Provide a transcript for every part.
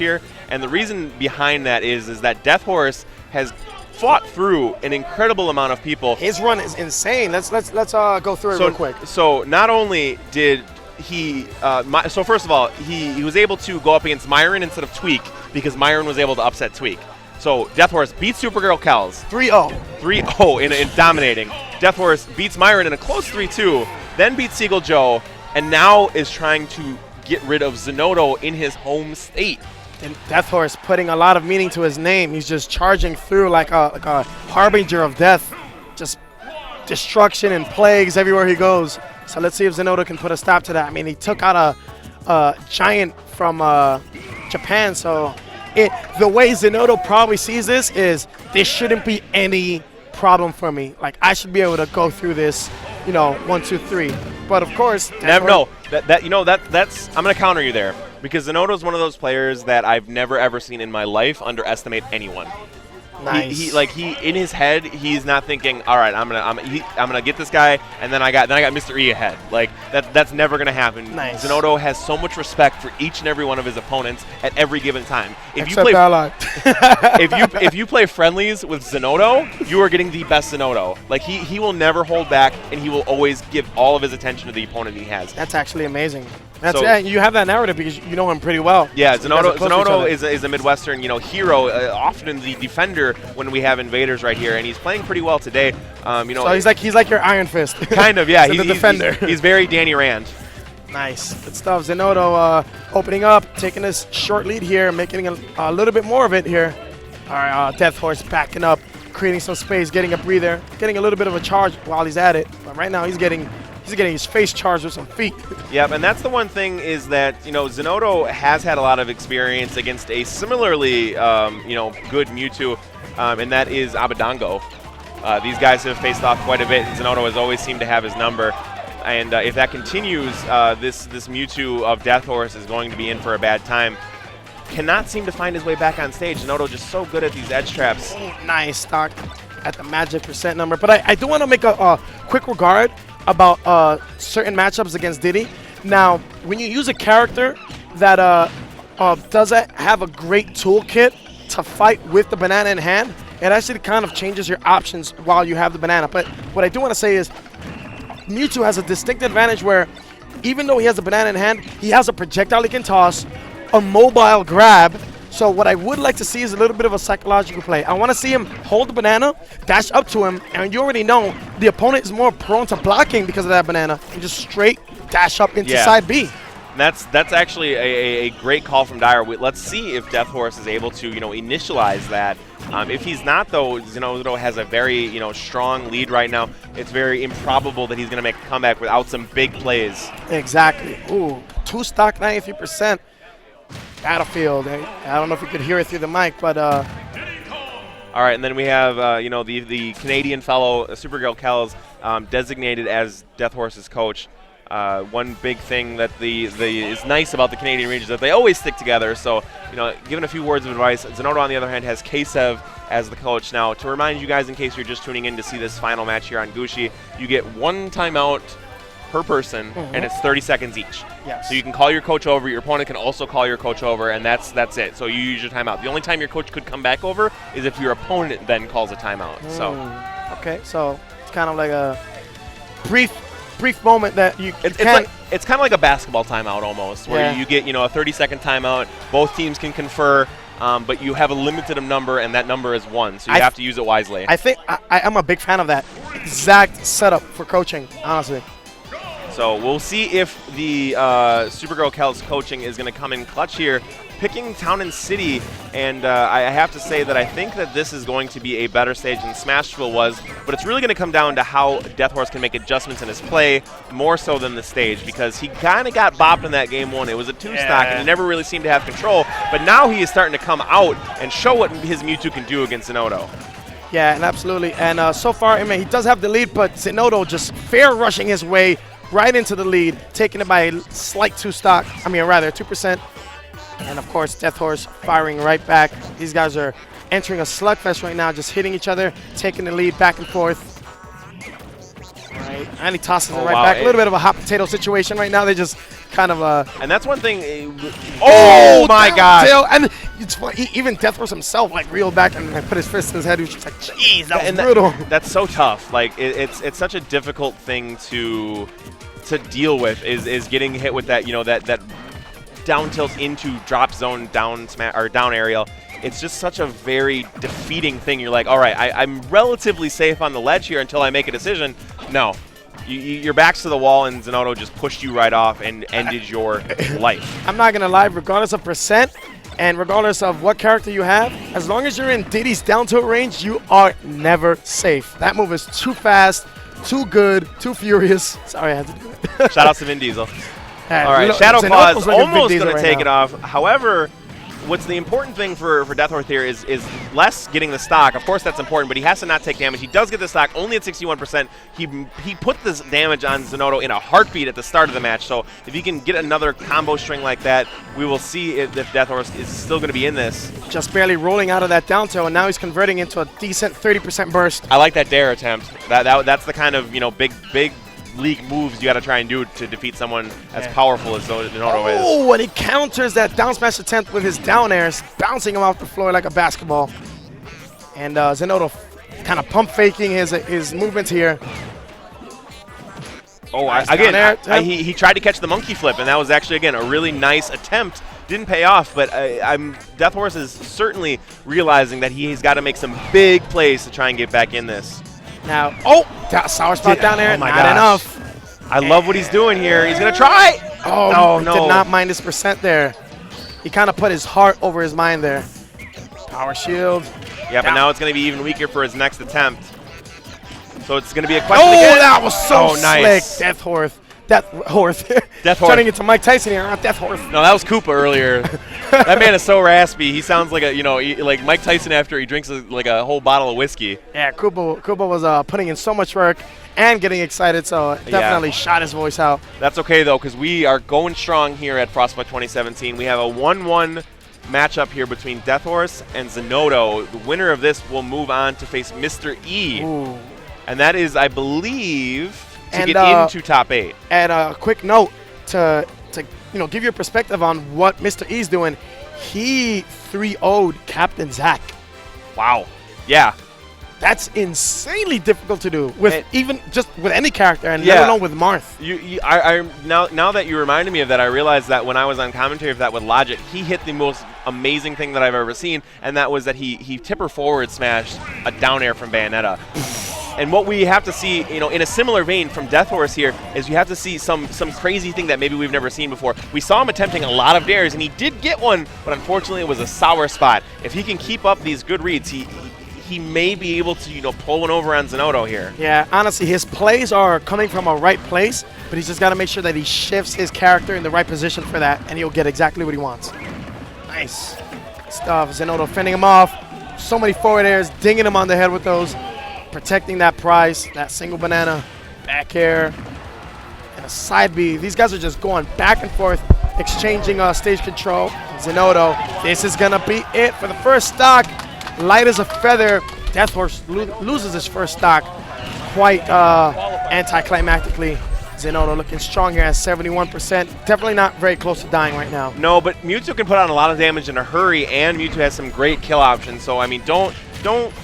here. And the reason behind that is that Deathorse has fought through an incredible amount of people. His run is insane. Let's go through it real quick. So not only did he, so first of all, he was able to go up against Myron instead of Tweak because Myron was able to upset Tweak. So Deathorse beats Supergirl Kells. 3-0. 3-0 in dominating. Deathorse beats Myron in a close 3-2, then beats Seagull Joe, and now is trying to get rid of Zinoto in his home state. And Deathorse putting a lot of meaning to his name. He's just charging through like a harbinger of death. Just destruction and plagues everywhere he goes. So let's see if Zinoto can put a stop to that. I mean, he took out a giant from Japan. So the way Zinoto probably sees this is there shouldn't be any problem for me. Like, I should be able to go through this, 1, 2, 3. But of course, no, that's I'm gonna counter you there because Zinoto is one of those players that I've never ever seen in my life underestimate anyone. Nice. He in his head, he's not thinking, all right, I'm gonna get this guy, and then I got Mr. E ahead. Like that's never gonna happen. Nice. Zinoto has so much respect for each and every one of his opponents at every given time. If you play friendlies with Zinoto, you are getting the best Zinoto. Like he will never hold back, and he will always give all of his attention to the opponent he has. That's actually amazing. You have that narrative because you know him pretty well. Yeah, so Zinoto is a Midwestern, hero, often the defender when we have invaders right here, and he's playing pretty well today. So he's like your Iron Fist. Kind of, yeah. He's the defender. He's very Danny Rand. Nice, good stuff. Zinoto opening up, taking this short lead here, making a little bit more of it here. All right, Deathorse backing up, creating some space, getting a breather, getting a little bit of a charge while he's at it. But right now he's getting his face charged with some feet. Yep, and that's the one thing is that, Zinoto has had a lot of experience against a similarly, good Mewtwo, and that is Abadango. These guys have faced off quite a bit, and Zinoto has always seemed to have his number. And if that continues, this Mewtwo of Deathorse is going to be in for a bad time. Cannot seem to find his way back on stage. Zinoto just so good at these edge traps. Nice stock at the magic % number. But I do want to make a quick regard about certain matchups against Diddy. Now, when you use a character that doesn't have a great toolkit to fight with the banana in hand, it actually kind of changes your options while you have the banana. But what I do want to say is Mewtwo has a distinct advantage where even though he has a banana in hand, he has a projectile he can toss, a mobile grab. So what I would like to see is a little bit of a psychological play. I want to see him hold the banana, dash up to him, and you already know the opponent is more prone to blocking because of that banana, and just straight dash up into side B. That's actually a great call from Dyer. Let's see if Deathorse is able to initialize that. If he's not, though, Zinoto has a very strong lead right now. It's very improbable that he's going to make a comeback without some big plays. Exactly. Ooh, 2 stock, 93%. Battlefield. I don't know if you could hear it through the mic, but all right, and then we have the Canadian fellow Supergirl Kells designated as Deathorse's coach. One big thing that is nice about the Canadian region is that they always stick together. So given a few words of advice, Zinoto on the other hand has Ksev as the coach. Now, to remind you guys, in case you're just tuning in to see this final match here on Gooshi, you get 1 timeout per person, and it's 30 seconds each. Yes. So you can call your coach over. Your opponent can also call your coach over, and that's it. So you use your timeout. The only time your coach could come back over is if your opponent then calls a timeout. Okay, so it's kind of like a brief moment that it's kind of like a basketball timeout almost, where you get a 30-second timeout. Both teams can confer, but you have a limited number, and that number is 1. So you have to use it wisely. I think I'm a big fan of that exact setup for coaching, honestly. So we'll see if the Supergirl Kells coaching is going to come in clutch here, picking Town and City. And I have to say that I think that this is going to be a better stage than Smashville was, but it's really going to come down to how Deathorse can make adjustments in his play more so than the stage, because he kind of got bopped in that game 1. It was a 2-stock, and he never really seemed to have control. But now he is starting to come out and show what his Mewtwo can do against Zinoto. Yeah, and absolutely. And so far, I mean, he does have the lead, but Zinoto just fair rushing his way right into the lead, taking it by a slight 2-stock. I mean, rather 2%. And of course, Deathorse firing right back. These guys are entering a slugfest right now, just hitting each other, taking the lead back and forth. All right, and he tosses it right back. A little bit of a hot potato situation right now. They just kind of a. And that's one thing. Oh my God! And it's funny, even Deathorse himself like reeled back and put his fist in his head. He was just like, "Jeez, that was brutal." That's so tough. Like it's such a difficult thing to deal with. Is getting hit with that that down tilt into drop zone down smash or down aerial. It's just such a very defeating thing. You're like, all right, I'm relatively safe on the ledge here until I make a decision. No. Your back's to the wall, and Zinoto just pushed you right off and ended your life. I'm not going to lie, regardless of percent and regardless of what character you have, as long as you're in Diddy's down tilt range, you are never safe. That move is too fast, too good, too furious. Sorry, I had to do it. Shout out to Vin Diesel. Hey, all right, Shadow Claw is almost going to take right it off. However, what's the important thing for Deathorse here is less getting the stock. Of course, that's important, but he has to not take damage. He does get the stock only at 61%. He put this damage on Zinoto in a heartbeat at the start of the match. So if he can get another combo string like that, we will see if Deathorse is still going to be in this. Just barely rolling out of that down tilt, and now he's converting into a decent 30% burst. I like that dare attempt. That's the kind of big league moves you got to try and do to defeat someone as powerful as Zinoto is. Oh, and he counters that down smash attempt with his down airs, bouncing him off the floor like a basketball. And Zinoto kind of pump faking his movements here. Oh, nice again, he tried to catch the monkey flip, and that was actually, again, a really nice attempt. Didn't pay off, but Deathorse is certainly realizing that he's got to make some big plays to try and get back in this. Now, that sour spot down there, not enough. I love what he's doing here. He's going to try. Oh, no. Did not mind his percent there. He kind of put his heart over his mind there. Power shield. Yeah, but now it's going to be even weaker for his next attempt. So it's going to be a question again. Oh, that was so nice. slick. Deathorse. Turning Turning into Mike Tyson here, not Deathorse. No, that was Koopa earlier. That man is so raspy. He sounds like like Mike Tyson after he drinks like a whole bottle of whiskey. Yeah, Koopa was putting in so much work and getting excited, so definitely shot his voice out. That's okay though, because we are going strong here at Frostbite 2017. We have a 1-1 matchup here between Deathorse and Zinoto. The winner of this will move on to face Mr. E. Ooh. And that is, I believe, to get into top 8. And a quick note to give you a perspective on what Mr. E's doing. He 3-0'd Captain Zach. Wow. Yeah. That's insanely difficult to do with with any character, and let alone with Marth. Now that you reminded me of that, I realized that when I was on commentary of that with Logic, he hit the most amazing thing that I've ever seen, and that was that he tipper forward smashed a down air from Bayonetta. And what we have to see, in a similar vein from Deathorse here, is you have to see some crazy thing that maybe we've never seen before. We saw him attempting a lot of dares, and he did get one, but unfortunately it was a sour spot. If he can keep up these good reads, he may be able to, pull one over on Zinoto here. Yeah, honestly, his plays are coming from a right place, but he's just got to make sure that he shifts his character in the right position for that, and he'll get exactly what he wants. Nice stuff. Zinoto fending him off. So many forward airs, dinging him on the head with those. Protecting that prize, that single banana, back air, and a side B. These guys are just going back and forth, exchanging stage control. Zinoto, this is going to be it for the first stock. Light as a feather. Deathorse loses his first stock quite anticlimactically. Zinoto looking strong here at 71%. Definitely not very close to dying right now. No, but Mewtwo can put on a lot of damage in a hurry, and Mewtwo has some great kill options. So, I mean, don't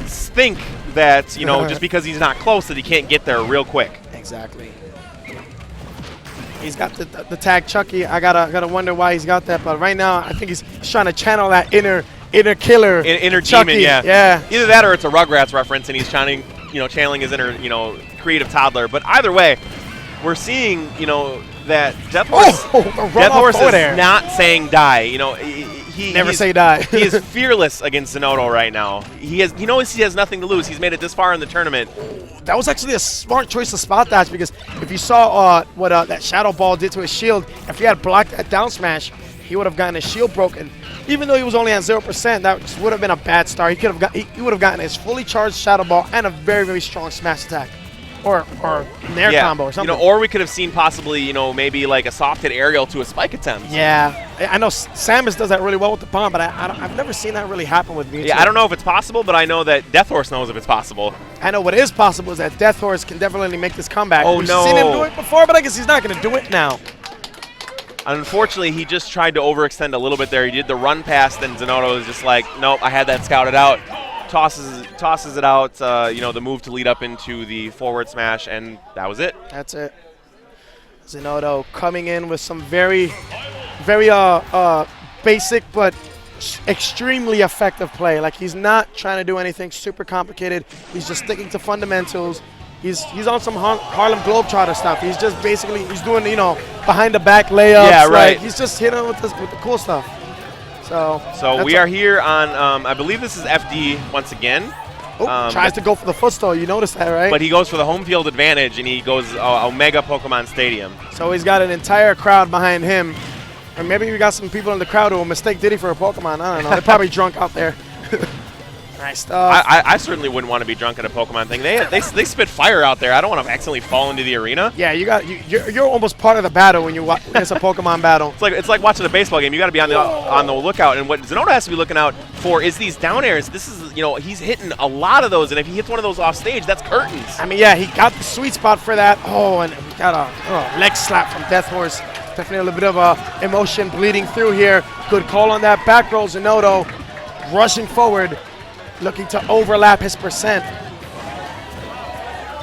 think that, just because he's not close that he can't get there real quick. Exactly. He's got the tag Chucky. I gotta wonder why he's got that, but right now I think he's trying to channel that inner killer. Inner Chucky. demon, yeah. Yeah. Either that or it's a Rugrats reference and he's channeling his inner, creative toddler. But either way, we're seeing, that Deathorse is not saying die. Never say die. He is fearless against Zinoto right now. He knows he has nothing to lose. He's made it this far in the tournament. That was actually a smart choice to spot that, because if you saw what that Shadow Ball did to his shield, if he had blocked that down smash, he would have gotten his shield broken. Even though he was only at 0%, that just would have been a bad start. He would have gotten his fully charged Shadow Ball and a very, very strong smash attack. Or nair combo or something. Or we could have seen possibly, maybe like a soft hit aerial to a spike attempt. Yeah. I know Samus does that really well with the bomb, but I've never seen that really happen with Mewtwo. Yeah, I don't know if it's possible, but I know that Deathorse knows if it's possible. I know what is possible is that Deathorse can definitely make this comeback. Oh, We've no. seen him do it before, but I guess he's not going to do it now. Unfortunately, he just tried to overextend a little bit there. He did the run past, and Zinoto is just like, nope, I had that scouted out. Tosses it out, the move to lead up into the forward smash, and that was it. That's it. Zinoto coming in with some very, very basic but extremely effective play. Like, he's not trying to do anything super complicated. He's just sticking to fundamentals. He's on some Harlem Globetrotter stuff. He's just basically, he's doing, behind the back layups. Yeah, right. Like, he's just hitting with the cool stuff. So we are here on, I believe this is FD once again. Tries to go for the footstool. You noticed that, right? But he goes for the home field advantage, and he goes Omega Pokemon Stadium. So he's got an entire crowd behind him. Or maybe we got some people in the crowd who will mistake Diddy for a Pokemon. I don't know. They're probably drunk out there. Nice stuff. I certainly wouldn't want to be drunk at a Pokemon thing. They spit fire out there. I don't want to accidentally fall into the arena. Yeah, you're almost part of the battle when it's a Pokemon battle. It's like watching a baseball game. You got to be on the lookout. And what Zinoto has to be looking out for is these down airs. This is he's hitting a lot of those, and if he hits one of those off stage, that's curtains. I mean, yeah, he got the sweet spot for that. Oh, and we got a leg slap from Deathorse. Definitely a little bit of emotion bleeding through here. Good call on that back roll. Zinoto rushing forward, looking to overlap his percent.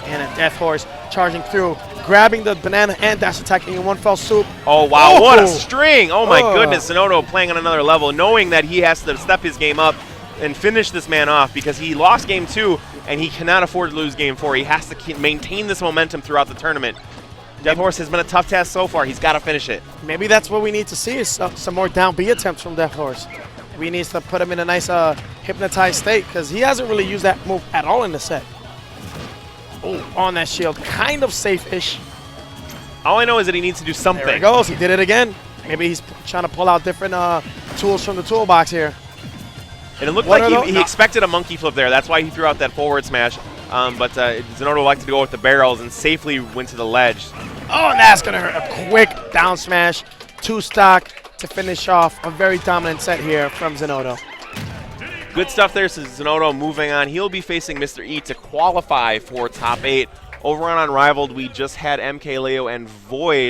And a Deathorse charging through, grabbing the banana and dash attacking in one fell swoop. Oh, wow, what a string. Oh, my goodness. Zinoto playing on another level, knowing that he has to step his game up and finish this man off because he lost game 2 and he cannot afford to lose game 4. He has to maintain this momentum throughout the tournament. Deathorse has been a tough task so far. He's got to finish it. Maybe that's what we need to see is some more down B attempts from Deathorse. We need to put him in a nice hypnotized state because he hasn't really used that move at all in the set. Oh, on that shield. Kind of safe-ish. All I know is that he needs to do something. There he goes. He did it again. Maybe he's trying to pull out different tools from the toolbox here. And it looked like he expected a monkey flip there. That's why he threw out that forward smash. But Zinoto liked to go with the barrels and safely went to the ledge. Oh, and that's going to hurt. A quick down smash, 2-stock to finish off a very dominant set here from Zinoto. Good stuff there. So Zinoto moving on. He'll be facing Mr. E to qualify for top 8. Over on Unrivaled, we just had MK Leo and Void.